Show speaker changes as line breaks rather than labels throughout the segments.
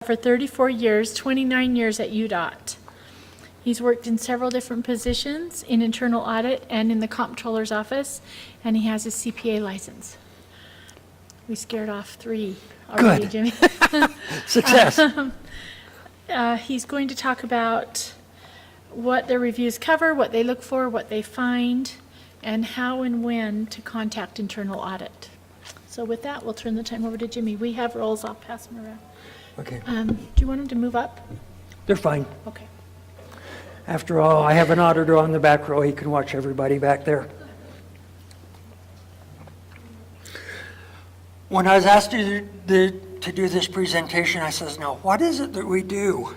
for 34 years, 29 years at UDOT. He's worked in several different positions in internal audit and in the comptroller's office, and he has his CPA license. We scared off 3 already,
Good.
Jimmy.
Success.
He's going to talk about what their reviews cover, what they look for, what they find, and how and when to contact internal audit. So with that, we'll turn the time over to Jimmy. We have roles, I'll pass them around.
Okay,
Do you want him to move up?
they're fine.
Okay.
After all, I have an auditor on the back row. He can watch everybody back there. When I was asked to do this presentation, I says, now, what is it that we do?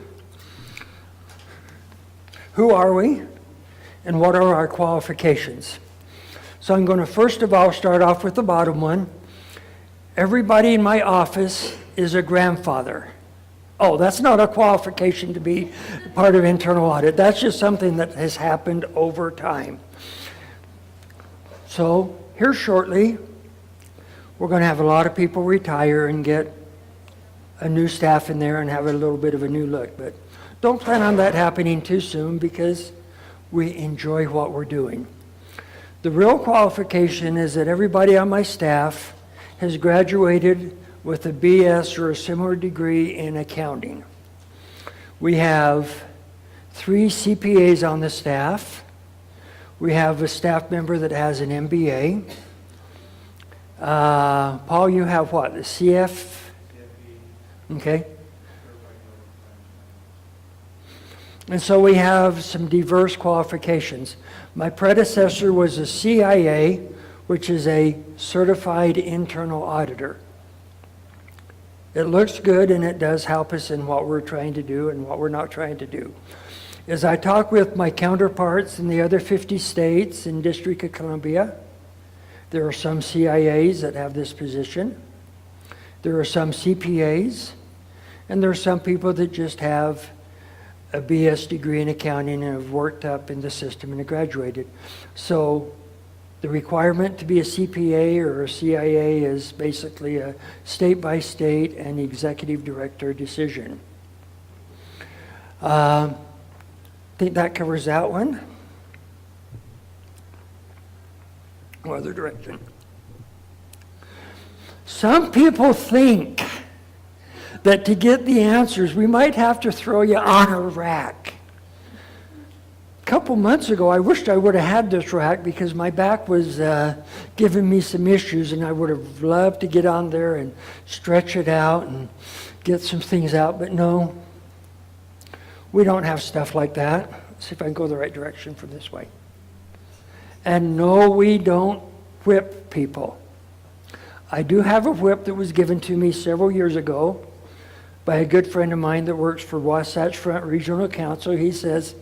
Who are we? And what are our qualifications? So I'm going to first of all start off with the bottom one. Everybody in my office is a grandfather. Oh, that's not a qualification to be part of internal audit. That's just something that has happened over time. So here shortly, we're going to have a lot of people retire and get a new staff in there and have a little bit of a new look. But don't plan on that happening too soon because we enjoy what we're doing. The real qualification is that everybody on my staff has graduated with a BS or a similar degree in accounting. We have 3 CPAs on the staff. We have a staff member that has an MBA. Paul, you have what? The CF? Okay. And so we have some diverse qualifications. My predecessor was a CIA, which is a certified internal auditor. It looks good and it does help us in what we're trying to do and what we're not trying to do. As I talk with my counterparts in the other 50 states and District of Columbia, there are some CIAs that have this position. There are some CPAs, and there are some people that just have a BS degree in accounting and have worked up in the system and have graduated. So the requirement to be a CPA or a CIA is basically a state-by-state and executive director decision. I think that covers that one. What other direction? Some people think that to get the answers, we might have to throw you on a rack. A couple months ago, I wished I would have had this rack because my back was giving me some issues, and I would have loved to get on there and stretch it out and get some things out, but no, we don't have stuff like that. Let's see if I can go the right direction from this way. And no, we don't whip people. I do have a whip that was given to me several years ago by a good friend of mine that works for Wasatch Front Regional Council. He says,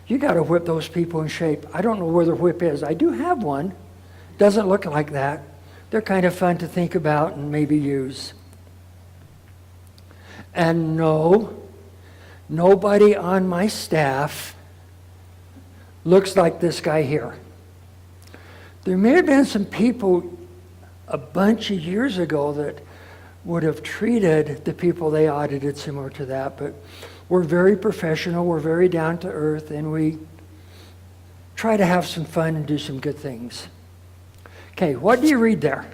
you got to whip those people in shape. I don't know where the whip is. I do have one. Doesn't look like that. They're kind of fun to think about and maybe use. And no, nobody on my staff looks like this guy here. There may have been some people a bunch of years ago that would have treated the people they audited similar to that, but we're very professional, we're very down to earth, and we try to have some fun and do some good things. Okay, what do you read there?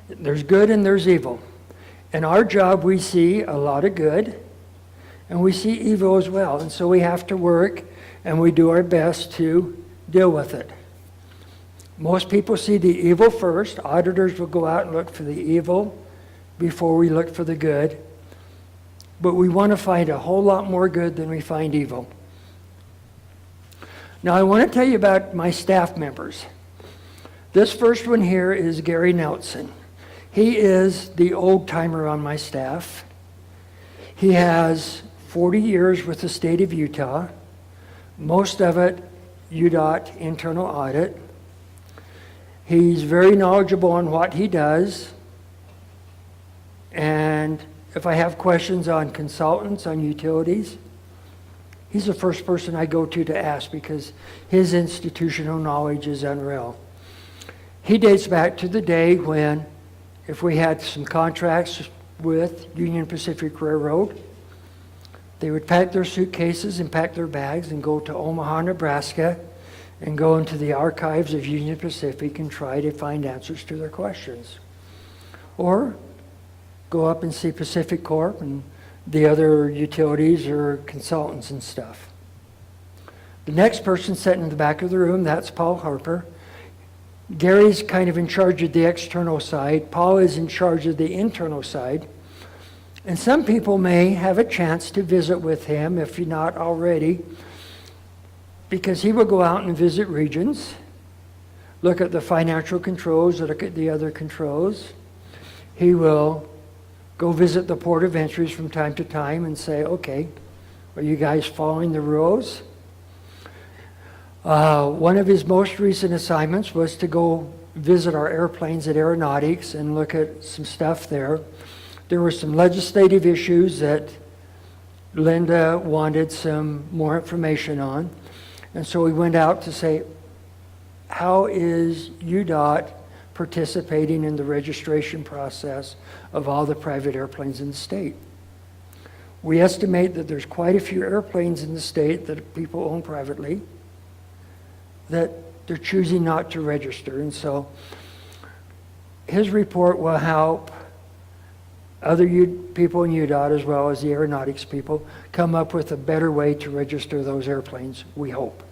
There's good and there's evil. In our job, we see a lot of good, and we see evil as well. And so we have to work, and we do our best to deal with it. Most people see the evil first. Auditors will go out and look for the evil before we look for the good. But we want to find a whole lot more good than we find evil. Now, I want to tell you about my staff members. This first one here is Gary Nelson. He is the old-timer on my staff. He has 40 years with the state of Utah, most of it UDOT internal audit. He's very knowledgeable on what he does, and if I have questions on consultants, on utilities, he's the first person I go to ask because his institutional knowledge is unreal. He dates back to the day when, if we had some contracts with Union Pacific Railroad, they would pack their suitcases and pack their bags and go to Omaha, Nebraska, and go into the archives of Union Pacific and try to find answers to their questions. Or go up and see Pacific Corp and the other utilities or consultants and stuff. The next person sitting in the back of the room, that's Paul Harper. Gary's kind of in charge of the external side. Paul is in charge of the internal side. And some people may have a chance to visit with him, if you're not already, because he will go out and visit regions, look at the financial controls, look at the other controls. He will go visit the port of entries from time to time and say, okay, are you guys following the rules? One of his most recent assignments was to go visit our airplanes at Aeronautics and look at some stuff there. There were some legislative issues that Linda wanted some more information on. And so we went out to say, how is UDOT participating in the registration process of all the private airplanes in the state? We estimate that there's quite a few airplanes in the state that people own privately that they're choosing not to register. And so his report will help other people in UDOT, as well as the aeronautics people, come up with a better way to register those airplanes, we hope.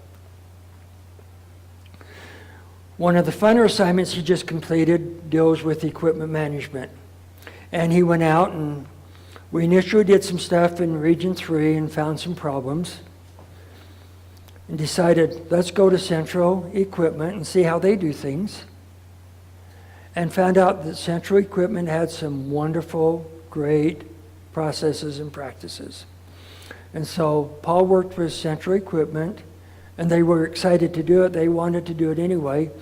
One of the funner assignments he just completed deals with equipment management. And he went out and we initially did some stuff in Region 3 and found some problems. And decided, let's go to Central Equipment and see how they do things. And found out that Central Equipment had some wonderful, great processes and practices. And so Paul worked with Central Equipment, and they were excited to do it. They wanted to do it anyway,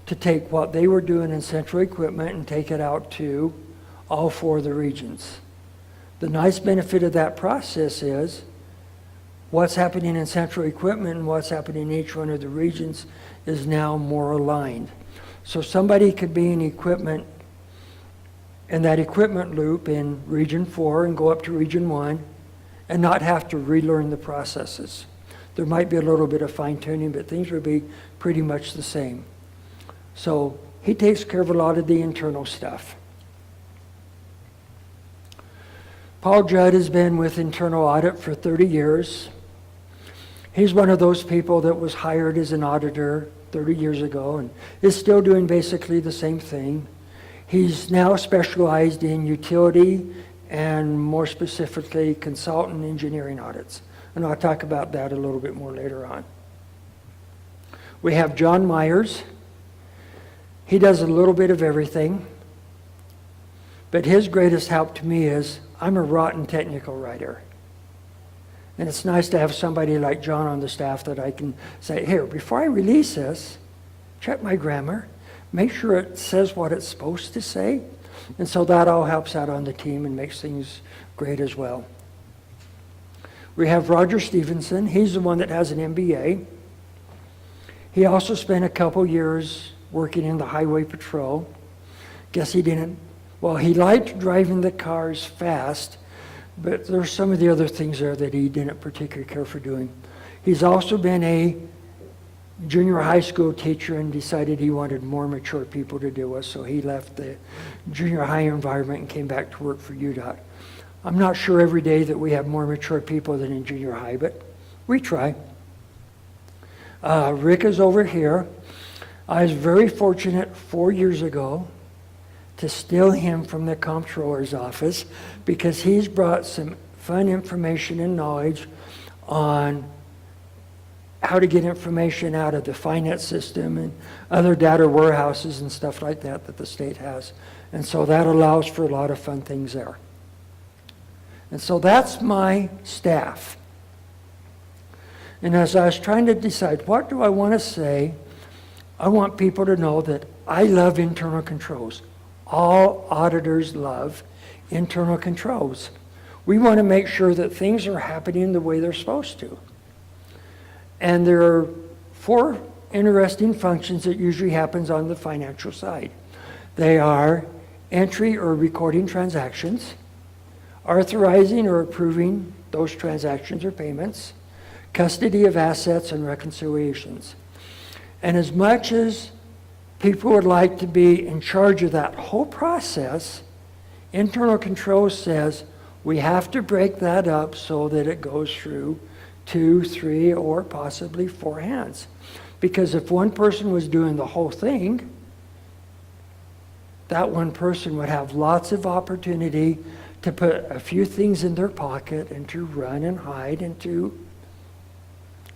to take what they were doing in Central Equipment and take it out to all 4 of the regions. The nice benefit of that process is what's happening in Central Equipment and what's happening in each one of the regions is now more aligned. So somebody could be in equipment, in that equipment loop in Region 4 and go up to Region 1 and not have to relearn the processes. There might be a little bit of fine-tuning, but things would be pretty much the same. So he takes care of a lot of the internal stuff. Paul Judd has been with Internal Audit for 30 years. He's one of those people that was hired as an auditor 30 years ago and is still doing basically the same thing. He's now specialized in utility and more specifically consultant engineering audits. And I'll talk about that a little bit more later on. We have John Myers. He does a little bit of everything. But his greatest help to me is I'm a rotten technical writer. And it's nice to have somebody like John on the staff that I can say, here, before I release this, check my grammar, make sure it says what it's supposed to say. And so that all helps out on the team and makes things great as well. We have Roger Stevenson. He's the one that has an MBA. He also spent a couple years working in the highway patrol. Guess he didn't, well, he liked driving the cars fast, but there's some of the other things there that he didn't particularly care for doing. He's also been a junior high school teacher and decided he wanted more mature people to deal with, so he left the junior high environment and came back to work for UDOT. I'm not sure every day that we have more mature people than in junior high, but we try. Rick is over here. I was very fortunate 4 years ago to steal him from the comptroller's office because he's brought some fun information and knowledge on how to get information out of the finance system and other data warehouses and stuff like that that the state has. And so that allows for a lot of fun things there. And so that's my staff. And as I was trying to decide, what do I want to say, I want people to know that I love internal controls. All auditors love internal controls. We want to make sure that things are happening the way they're supposed to. And there are 4 interesting functions that usually happens on the financial side. They are entry or recording transactions, authorizing or approving those transactions or payments, custody of assets, and reconciliations. And as much as people would like to be in charge of that whole process, internal control says we have to break that up so that it goes through 2, 3, or possibly 4 hands. Because if one person was doing the whole thing, that one person would have lots of opportunity to put a few things in their pocket and to run and hide and to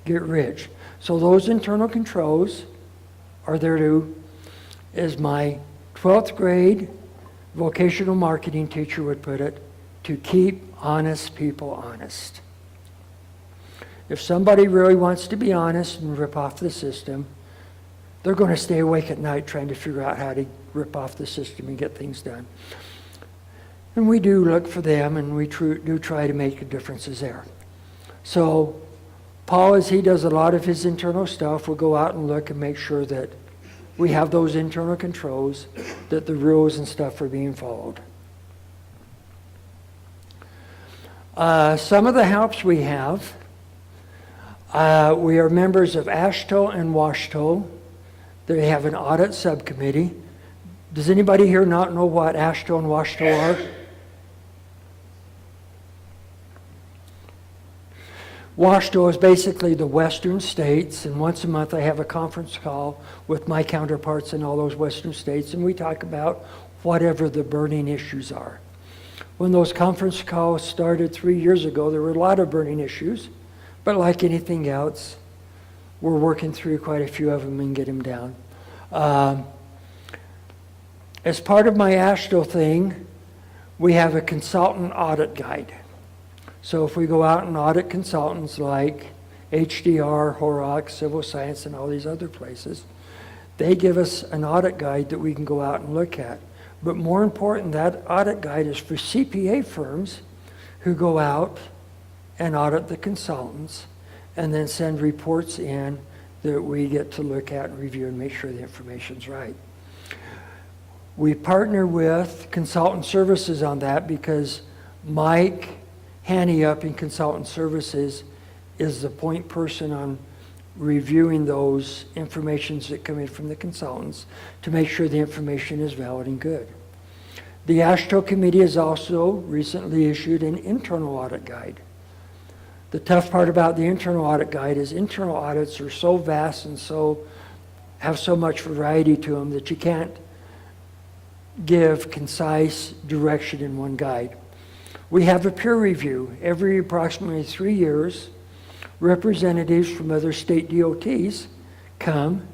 get rich. So those internal controls are there to, as my 12th grade vocational marketing teacher would put it, to keep honest people honest. If somebody really wants to be honest and rip off the system, they're going to stay awake at night trying to figure out how to rip off the system and get things done. And we do look for them, and we do try to make differences there. So Paul, as he does a lot of his internal stuff, will go out and look and make sure that we have those internal controls, that the rules and stuff are being followed. Some of the helps we have, we are members of AASHTO and WSHTO. They have an audit subcommittee. Does anybody here not know what AASHTO and WSHTO are? WSHTO is basically the western states, and once a month I have a conference call with my counterparts in all those western states, and we talk about whatever the burning issues are. When those conference calls started 3 years ago, there were a lot of burning issues, but like anything else, we're working through quite a few of them and get them down. As part of my AASHTO thing, we have a consultant audit guide. So if we go out and audit consultants like HDR, Horrocks, Civil Science, and all these other places, they give us an audit guide that we can go out and look at. But more important, that audit guide is for CPA firms who go out and audit the consultants and then send reports in that we get to look at and review and make sure the information's right. We partner with consultant services on that because Mike Hanny up in consultant services is the point person on reviewing those informations that come in from the consultants to make sure the information is valid and good. The AASHTO committee has also recently issued an internal audit guide. The tough part about the internal audit guide is internal audits are so vast and have so much variety to them that you can't give concise direction in one guide. We have a peer review. Every approximately 3 years, representatives from other state DOTs come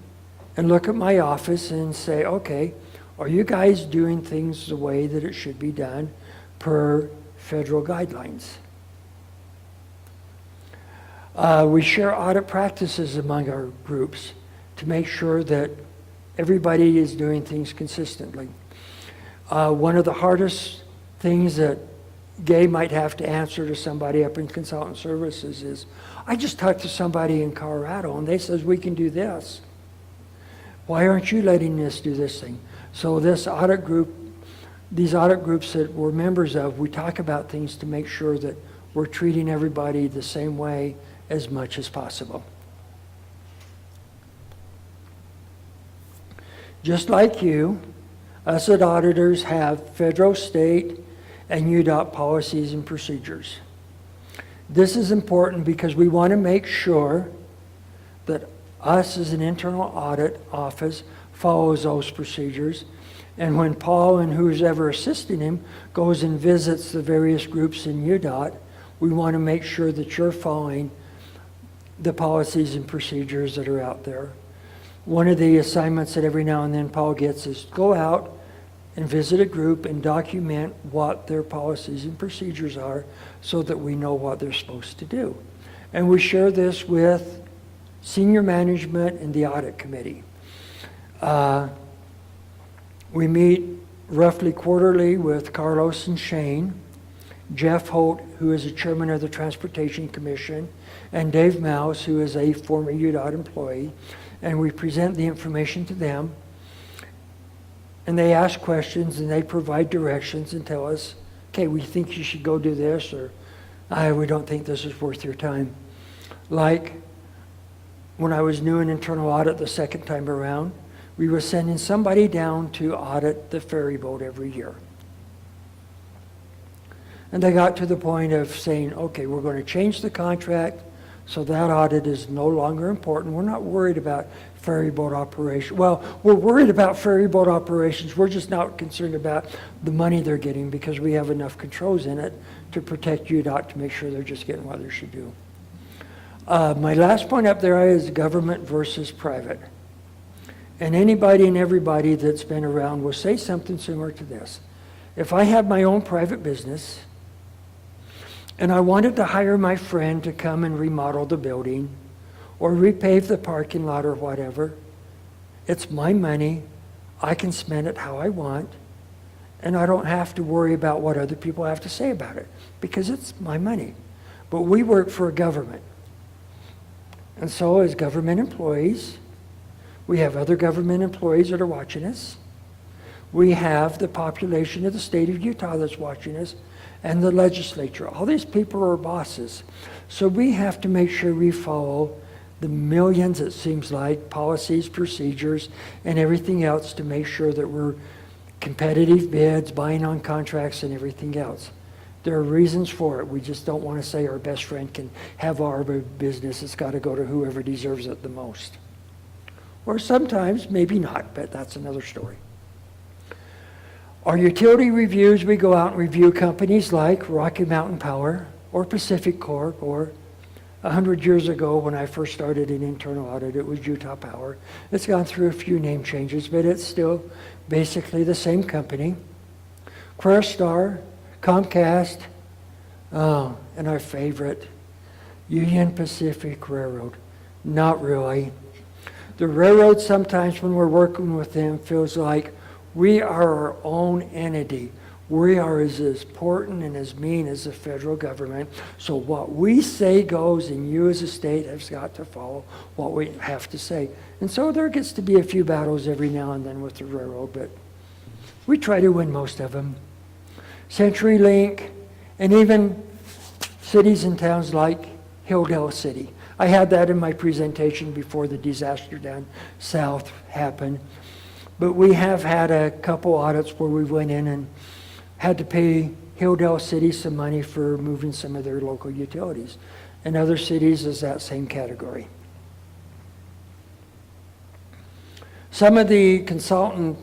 and look at my office and say, okay, are you guys doing things the way that it should be done per federal guidelines? We share audit practices among our groups to make sure that everybody is doing things consistently. One of the hardest things that Gay might have to answer to somebody up in consultant services is, I just talked to somebody in Colorado and they says we can do this. Why aren't you letting us do this thing? So this audit group, these audit groups that we're members of, we talk about things to make sure that we're treating everybody the same way as much as possible. Just like you, us as auditors have federal, state, and UDOT policies and procedures. This is important because we want to make sure that us as an internal audit office follows those procedures. And when Paul and who's ever assisting him goes and visits the various groups in UDOT, we want to make sure that you're following the policies and procedures that are out there. One of the assignments that every now and then Paul gets is go out and visit a group and document what their policies and procedures are so that we know what they're supposed to do. And we share this with senior management and the audit committee. We meet roughly quarterly with Carlos and Shane, Jeff Holt, who is the chairman of the Transportation Commission, and Dave Mouse, who is a former UDOT employee. and we present the information to them, and they ask questions, and they provide directions and tell us, okay, we think you should go do this, or we don't think this is worth your time. Like when I was new in internal audit the second time around, we were sending somebody down to audit the ferry boat every year. And they got to the point of saying, okay, we're going to change the contract so that audit is no longer important. We're not worried about ferry boat operation. Well, we're worried about ferry boat operations. We're just not concerned about the money they're getting because we have enough controls in it to protect UDOT to make sure they're just getting what they should do. My last point up there is government versus private. And anybody and everybody that's been around will say something similar to this. If I have my own private business and I wanted to hire my friend to come and remodel the building or repave the parking lot or whatever, it's my money. I can spend it how I want, and I don't have to worry about what other people have to say about it because it's my money. But we work for a government. And so as government employees, we have other government employees that are watching us. We have the population of the state of Utah that's watching us, and the legislature. All these people are bosses. So we have to make sure we follow the millions, it seems like, policies, procedures, and everything else to make sure that we're competitive bids, buying on contracts, and everything else. There are reasons for it. We just don't want to say our best friend can have our business. It's got to go to whoever deserves it the most. Or sometimes, maybe not, but that's another story. Our utility reviews, we go out and review companies like Rocky Mountain Power or Pacific Corp, or 100 years ago when I first started in internal audit, it was Utah Power. It's gone through a few name changes, but it's still basically the same company. Questar, Comcast, and our favorite, Union Pacific Railroad. Not really. The railroad sometimes when we're working with them feels like we are our own entity. We are as important and as mean as the federal government. So what we say goes, and you as a state have got to follow what we have to say. And so there gets to be a few battles every now and then with the railroad, but we try to win most of them. CenturyLink, and even cities and towns like Hilldale City. I had that in my presentation before the disaster down south happened. But we have had a couple audits where we went in and had to pay Hilldale City some money for moving some of their local utilities. And other cities is that same category. Some of the consultant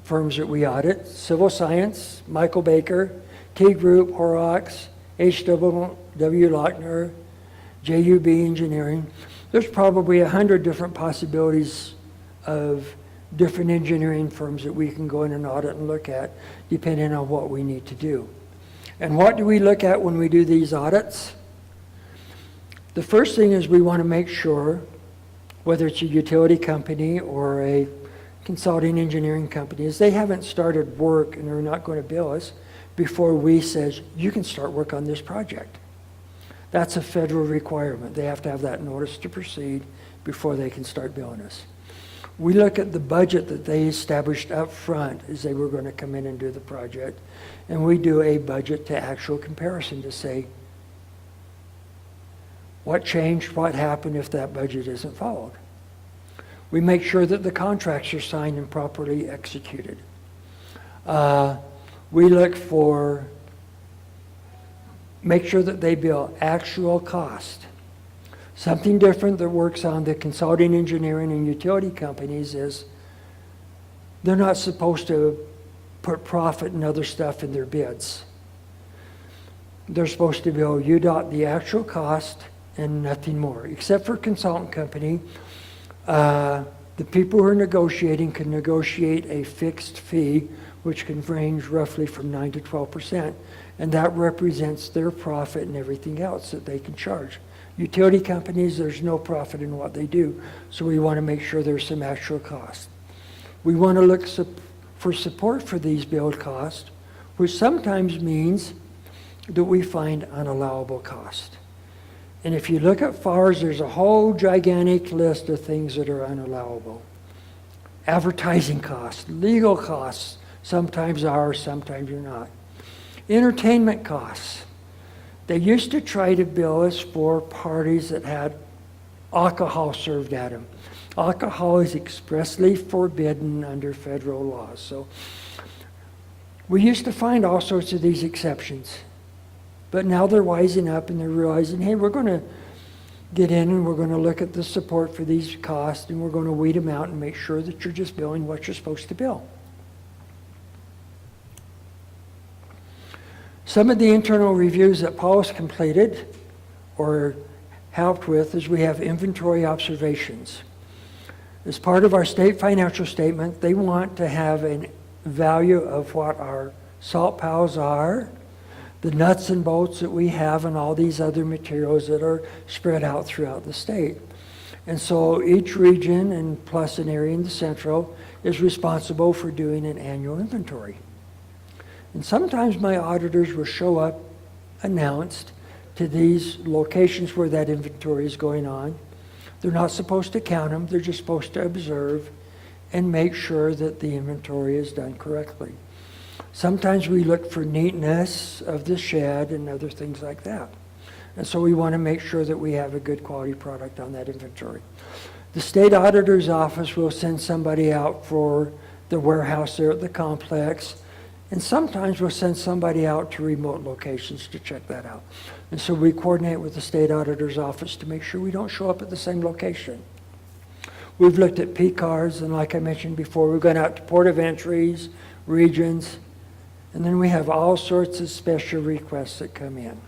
firms that we audit, Civil Science, Michael Baker, T Group, Horrocks, H.W. Lochner, JUB Engineering. There's probably 100 different possibilities of different engineering firms that we can go in and audit and look at depending on what we need to do. And what do we look at when we do these audits? The first thing is we want to make sure, whether it's a utility company or a consulting engineering company, is they haven't started work and they're not going to bill us before we says, you can start work on this project. That's a federal requirement. They have to have that notice to proceed before they can start billing us. We look at the budget that they established up front as they were going to come in and do the project, and we do a budget to actual comparison to say, what changed, what happened if that budget isn't followed. We make sure that the contracts are signed and properly executed. We look for, make sure that they bill actual cost. Something different that works on the consulting, engineering, and utility companies is they're not supposed to put profit and other stuff in their bids. They're supposed to bill UDOT the actual cost and nothing more, except for consultant company. The people who are negotiating can negotiate a fixed fee, which can range roughly from 9 to 12%, and that represents their profit and everything else that they can charge. Utility companies, there's no profit in what they do, so we want to make sure there's some actual cost. We want to look for support for these billed costs, which sometimes means that we find unallowable cost. And if you look at FARs, there's a whole gigantic list of things that are unallowable. Advertising costs, legal costs, sometimes are, sometimes you're not. Entertainment costs. They used to try to bill us for parties that had alcohol served at them. Alcohol is expressly forbidden under federal laws. So we used to find all sorts of these exceptions. But now they're wising up and they're realizing, hey, we're going to get in and we're going to look at the support for these costs and we're going to weed them out and make sure that you're just billing what you're supposed to bill. Some of the internal reviews that Paul's completed or helped with is we have inventory observations. As part of our state financial statement, they want to have a value of what our salt pals are, the nuts and bolts that we have, and all these other materials that are spread out throughout the state. And so each region, and plus an area in the central, is responsible for doing an annual inventory. And sometimes my auditors will show up announced to these locations where that inventory is going on. They're not supposed to count them, they're just supposed to observe and make sure that the inventory is done correctly. Sometimes we look for neatness of the shed and other things like that. And so we want to make sure that we have a good quality product on that inventory. The state auditor's office will send somebody out for the warehouse there at the complex, and sometimes we'll send somebody out to remote locations to check that out. And so we coordinate with the state auditor's office to make sure we don't show up at the same location. We've looked at PCARs, and like I mentioned before, we've gone out to port of entries, regions, and then we have all sorts of special requests that come in.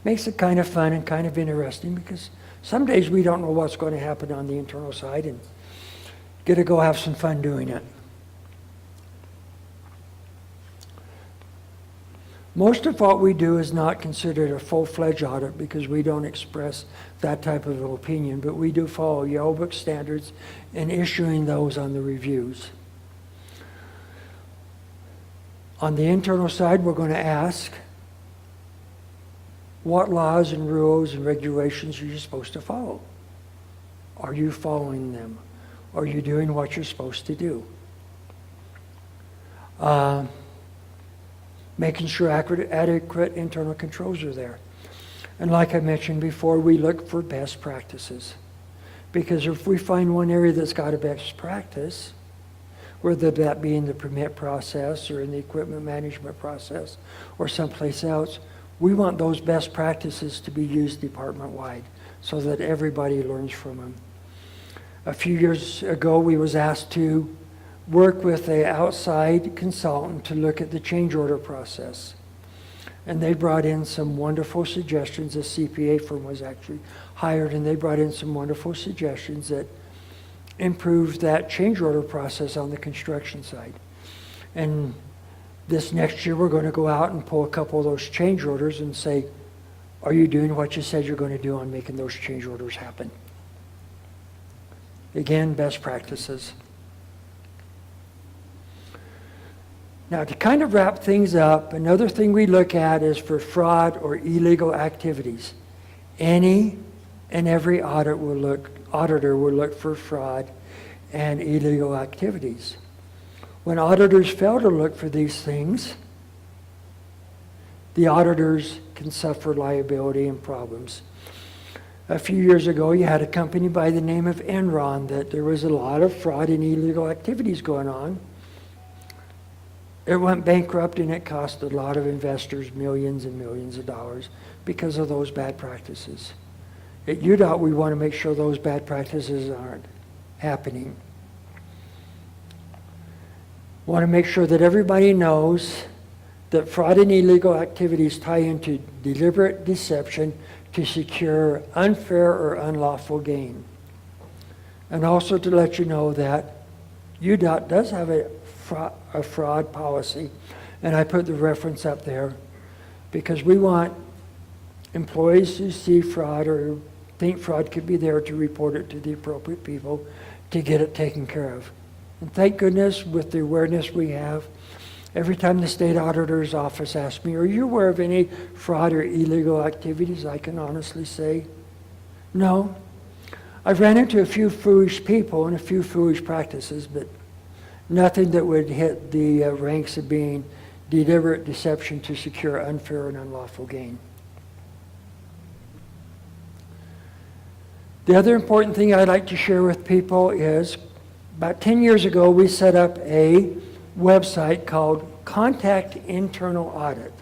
Makes it kind of fun and kind of interesting because some days we don't know what's going to happen on the internal side and get to go have some fun doing it. Most of what we do is not considered a full-fledged audit because we don't express that type of opinion, but we do follow Yellow Book standards in issuing those on the reviews. On the internal side, we're going to ask, what laws and rules and regulations are you supposed to follow? Are you following them? Are you doing what you're supposed to do? Making sure adequate internal controls are there. And like I mentioned before, we look for best practices. Because if we find one area that's got a best practice, whether that be in the permit process or in the equipment management process or someplace else, we want those best practices to be used department-wide so that everybody learns from them. A few years ago, we was asked to work with an outside consultant to look at the change order process. And they brought in some wonderful suggestions. A CPA firm was actually hired, and they brought in some wonderful suggestions that improved that change order process on the construction side. And this next year, we're going to go out and pull a couple of those change orders and say, are you doing what you said you're going to do on making those change orders happen? Again, best practices. Now, to kind of wrap things up, another thing we look at is for fraud or illegal activities. Any and every auditor will look for fraud and illegal activities. When auditors fail to look for these things, the auditors can suffer liability and problems. A few years ago, you had a company by the name of Enron that there was a lot of fraud and illegal activities going on. It went bankrupt, and it cost a lot of investors millions and millions of dollars because of those bad practices. At UDOT, we want to make sure those bad practices aren't happening. We want to make sure that everybody knows that fraud and illegal activities tie into deliberate deception to secure unfair or unlawful gain. And also to let you know that UDOT does have a fraud policy, and I put the reference up there because we want employees who see fraud or think fraud could be there to report it to the appropriate people to get it taken care of. And thank goodness with the awareness we have Every time the state auditor's office asks me, are you aware of any fraud or illegal activities? I can honestly say, no. I've ran into a few foolish people and a few foolish practices, but nothing that would hit the ranks of being deliberate deception to secure unfair and unlawful gain. The other important thing I'd like to share with people is about 10 years ago, we set up a website called Contact Internal Audit.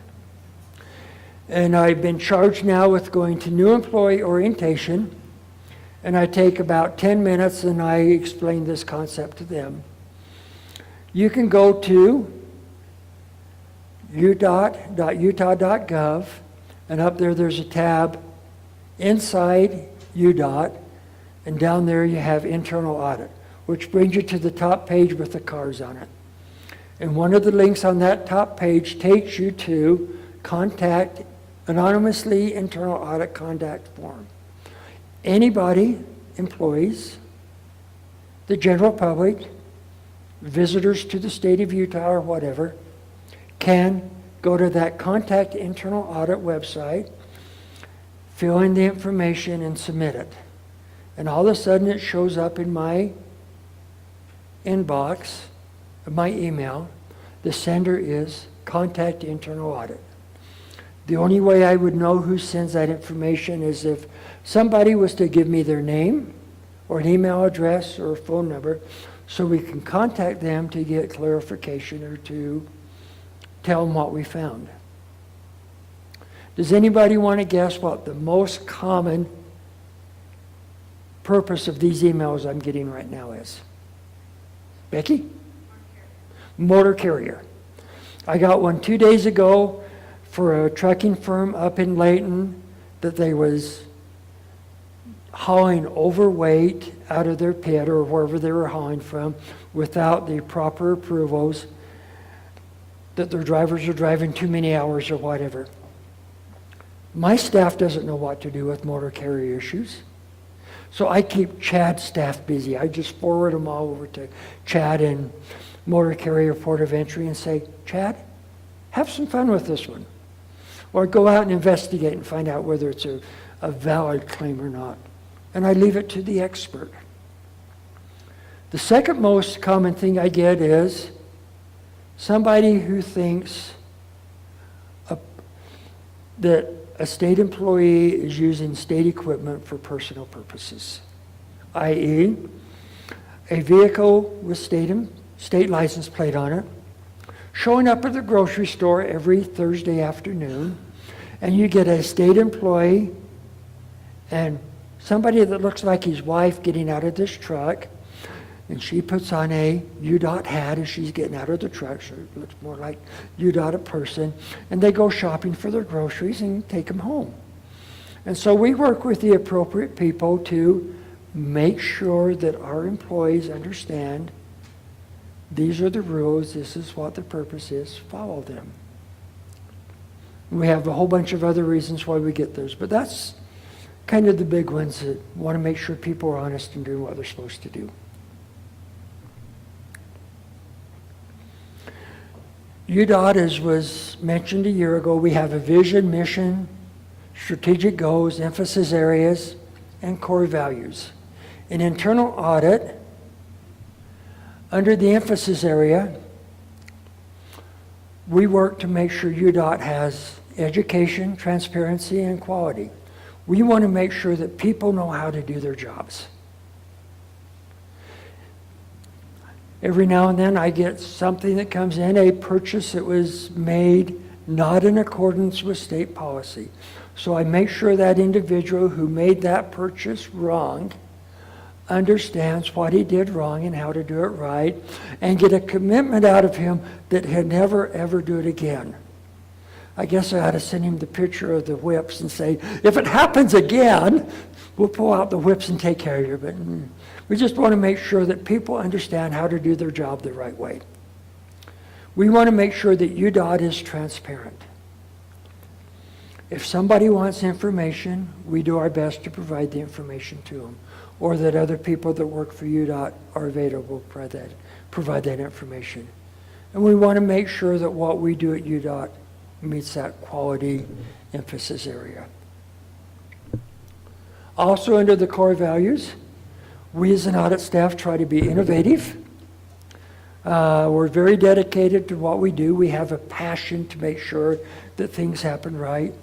And I've been charged now with going to new employee orientation, and I take about 10 minutes and I explain this concept to them. You can go to udot.utah.gov, and up there's a tab inside UDOT, and down there you have internal audit, which brings you to the top page with the cars on it. And one of the links on that top page takes you to contact anonymously internal audit contact form. Anybody, employees, the general public, visitors to the state of Utah or whatever, can go to that contact internal audit website, fill in the information and submit it. And all of a sudden it shows up in my inbox, my email. The sender is Contact Internal Audit. The only way I would know who sends that information is if somebody was to give me their name or an email address or a phone number so we can contact them to get clarification or to tell them what we found. Does anybody want to guess what the most common purpose of these emails I'm getting right now is? Becky? Motor carrier. I got one 2 days ago for a trucking firm up in Layton that they was hauling overweight out of their pit or wherever they were hauling from without the proper approvals, that their drivers are driving too many hours or whatever. My staff doesn't know what to do with motor carrier issues. So I keep Chad's staff busy. I just forward them all over to Chad and Motor Carrier Port of Entry and say, Chad, have some fun with this one. Or go out and investigate and find out whether it's a valid claim or not. And I leave it to the expert. The second most common thing I get is somebody who thinks that a state employee is using state equipment for personal purposes, i.e., a vehicle with state license plate on it, showing up at the grocery store every Thursday afternoon, and you get a state employee and somebody that looks like his wife getting out of this truck, and she puts on a UDOT hat as she's getting out of the truck, so it looks more like UDOT a person, and they go shopping for their groceries and take them home. And so we work with the appropriate people to make sure that our employees understand these are the rules, this is what the purpose is, follow them. We have a whole bunch of other reasons why we get those, but that's kind of the big ones that want to make sure people are honest and doing what they're supposed to do. UDOT, as was mentioned a year ago, we have a vision, mission, strategic goals, emphasis areas, and core values. In internal audit, under the emphasis area, we work to make sure UDOT has education, transparency, and quality. We want to make sure that people know how to do their jobs. Every now and then I get something that comes in, a purchase that was made not in accordance with state policy. So I make sure that individual who made that purchase wrong understands what he did wrong and how to do it right, and get a commitment out of him that he'll never ever do it again. I guess I ought to send him the picture of the whips and say, if it happens again, we'll pull out the whips and take care of you. But we just want to make sure that people understand how to do their job the right way. We want to make sure that UDOT is transparent. If somebody wants information, we do our best to provide the information to them, or that other people that work for UDOT are available to provide that information. And we want to make sure that what we do at UDOT meets that quality emphasis area. Also under the core values, we as an audit staff try to be innovative. We're very dedicated to what we do. We have a passion to make sure that things happen right.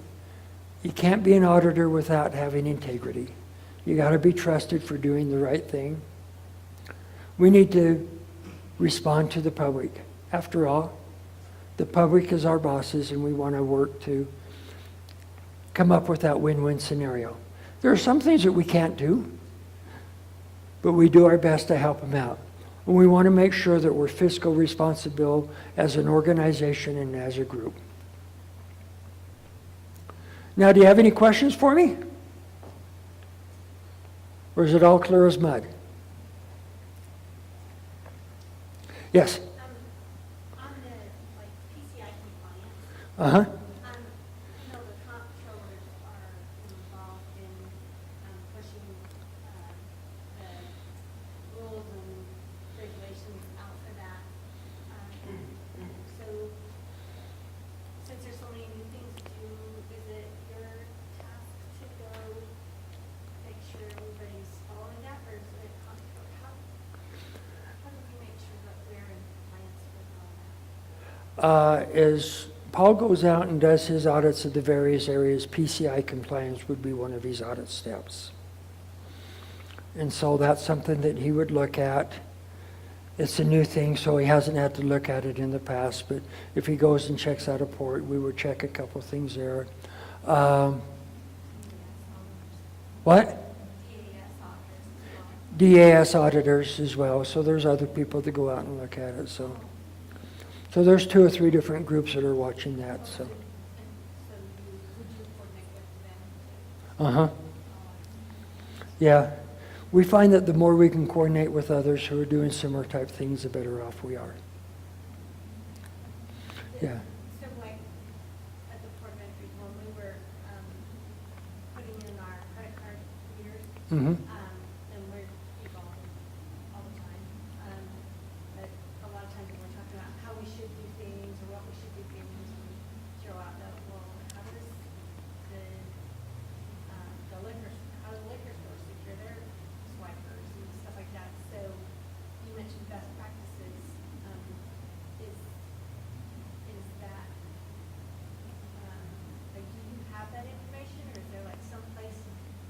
You can't be an auditor without having integrity. You got to be trusted for doing the right thing. We need to respond to the public. After all, the public is our bosses, and we want to work to come up with that win-win scenario. There are some things that we can't do, but we do our best to help them out. And we want to make sure that we're fiscal responsible as an organization and as a group. Now, do you have any questions for me? Or is it all clear as mud? Yes?
On the, PCI compliance,
Uh-huh.
the comptrollers are involved in, pushing, the rules and regulations out for that. So, since there's so many new things to do, is it your task to go make sure everybody's following that, or is it comptroller? How do we make sure that we're in compliance with all that?
As Paul goes out and does his audits of the various areas, PCI compliance would be one of his audit steps. And so that's something that he would look at. It's a new thing, so he hasn't had to look at it in the past, but if he goes and checks out a port, we would check a couple things there. What? DAS auditors as well, so there's other people that go out and look at it, so there's 2 or 3 different groups that are watching that, so.
Would you coordinate with them?
Uh-huh. Yeah. We find that the more we can coordinate with others who are doing similar type things, the better off we are. Yeah.
So like, at the Port of Entry, when we were, putting in our credit card years,
Mm-hmm.
and we're evolving all the time. But a lot of times when we're talking about how we should do things or what we should do things, we throw out the, well, how does the liquor, how does the liquor store secure their swipers and stuff like that? So you mentioned best practices. Is that, like, do you have that information, or is there like some place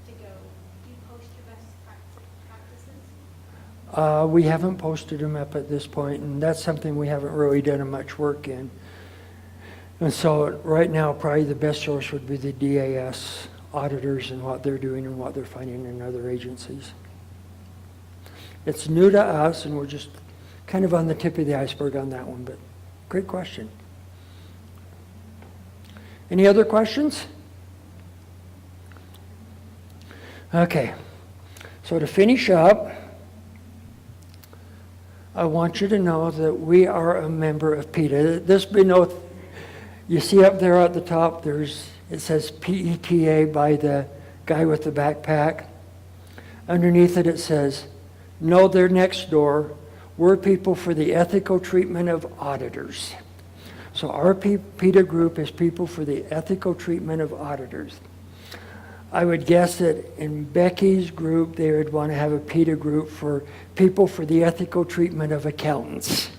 to go? Do you post your best practices?
We haven't posted them up at this point, and that's something we haven't really done much work in. And so right now, probably the best source would be the DAS auditors and what they're doing and what they're finding in other agencies. It's new to us, and we're just kind of on the tip of the iceberg on that one, but great question. Any other questions? Okay, so to finish up, I want you to know that we are a member of PETA. This below, you see up there at the top, it says PETA by the guy with the backpack. Underneath it, it says, "No, they're next door. We're people for the ethical treatment of auditors." So our PETA group is people for the ethical treatment of auditors. I would guess that in Becky's group, they would want to have a PETA group for people for the ethical treatment of accountants.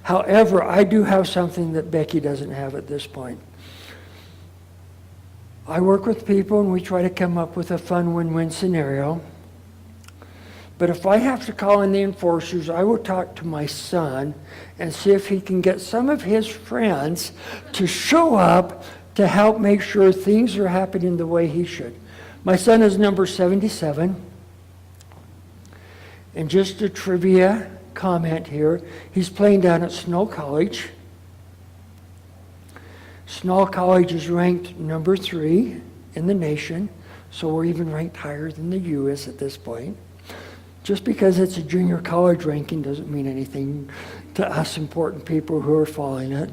However, I do have something that Becky doesn't have at this point. I work with people and we try to come up with a fun win-win scenario. But if I have to call in the enforcers, I will talk to my son and see if he can get some of his friends to show up to help make sure things are happening the way he should. My son is number 77. And just a trivia comment here, he's playing down at Snow College. Snow College is ranked number 3 in the nation, so we're even ranked higher than the U is at this point. Just because it's a junior college ranking doesn't mean anything to us important people who are following it.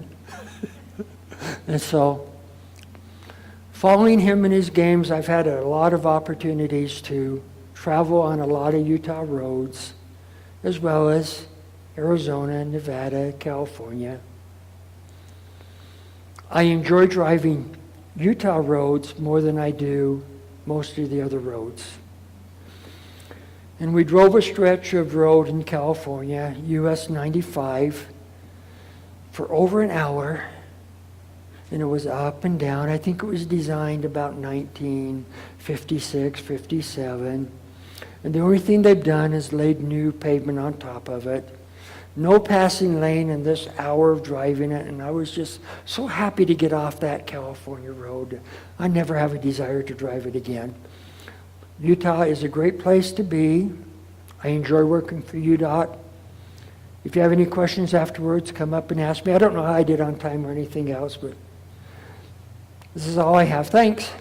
And so, following him in his games, I've had a lot of opportunities to travel on a lot of Utah roads, as well as Arizona, Nevada, California. I enjoy driving Utah roads more than I do most of the other roads. And we drove a stretch of road in California, US 95, for over an hour. And it was up and down. I think it was designed about 1956, 57. And the only thing they've done is laid new pavement on top of it. No passing lane in this hour of driving it, and I was just so happy to get off that California road. I never have a desire to drive it again. Utah is a great place to be. I enjoy working for UDOT. If you have any questions afterwards, come up and ask me. I don't know how I did on time or anything else, but this is all I have. Thanks.